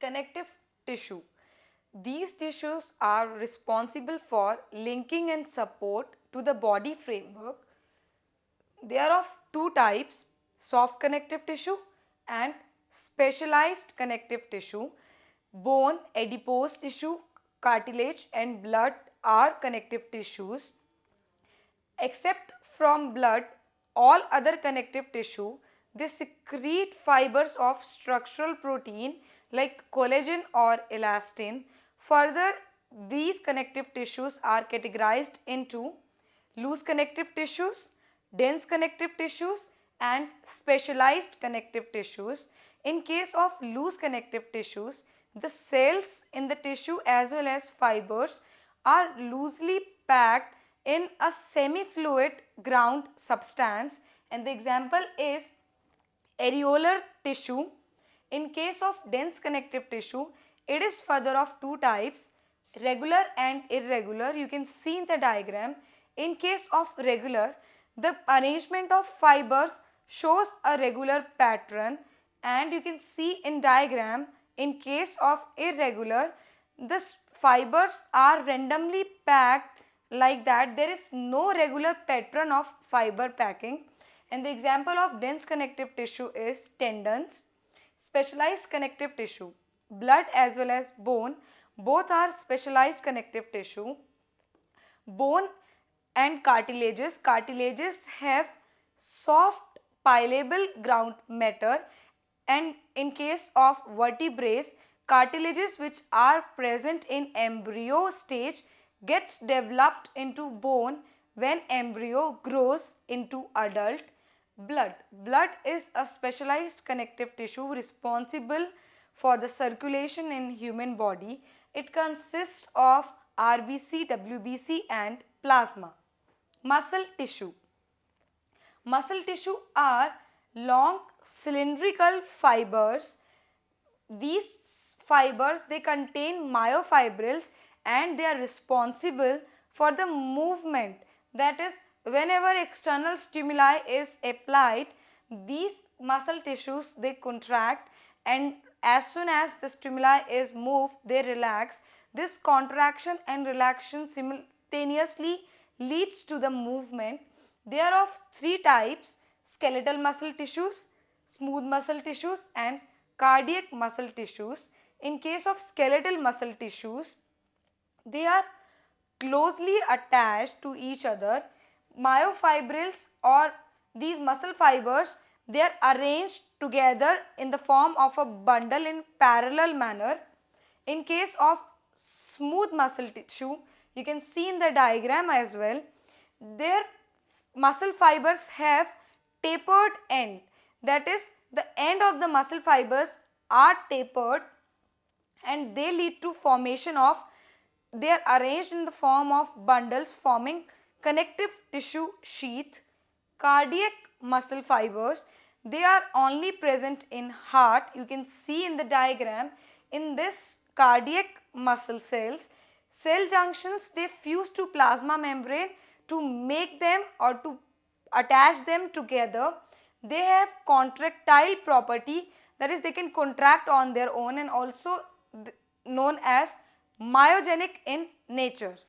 Connective tissue. These tissues are responsible for linking and support to the body framework. They are of two types, soft connective tissue and specialized connective tissue. Bone, adipose tissue, cartilage and blood are connective tissues. Except from blood, all other connective tissue, they secrete fibers of structural protein like collagen or elastin. Further, these connective tissues are categorized into loose connective tissues, dense connective tissues and specialized connective tissues. In case of loose connective tissues, the cells in the tissue as well as fibers are loosely packed in a semi-fluid ground substance, and the example is areolar tissue. In case of dense connective tissue, it is further of two types, regular and irregular. You can see in the diagram. In case of regular, the arrangement of fibers shows a regular pattern, and you can see in diagram. In case of irregular, the fibers are randomly packed like that. There is no regular pattern of fiber packing. And the example of dense connective tissue is tendons. Specialized connective tissue, blood as well as bone, both are specialized connective tissue. Bone and cartilages. Cartilages have soft pliable ground matter, and in case of vertebrates, cartilages which are present in embryo stage gets developed into bone when embryo grows into adult. Blood. Blood is a specialized connective tissue responsible for the circulation in human body. It consists of RBC, WBC and plasma. Muscle tissue. Muscle tissue are long cylindrical fibers. These fibers, they contain myofibrils and they are responsible for the movement. That is, whenever external stimuli is applied, these muscle tissues, they contract, and as soon as the stimuli is moved, they relax. This contraction and relaxation simultaneously leads to the movement. They are of three types: skeletal muscle tissues, smooth muscle tissues and cardiac muscle tissues. In case of skeletal muscle tissues, they are closely attached to each other. Myofibrils, or these muscle fibers, they are arranged together in the form of a bundle in parallel manner. In case of smooth muscle tissue, you can see in the diagram as well, their muscle fibers have tapered end. That is, the end of the muscle fibers are tapered and they lead to formation of, they are arranged in the form of bundles forming connective tissue sheath. Cardiac muscle fibers, they are only present in heart. You can see in the diagram, in this cardiac muscle cells, cell junctions, they fuse to plasma membrane to make them or to attach them together. They have contractile property, that is, they can contract on their own, and also known as myogenic in nature.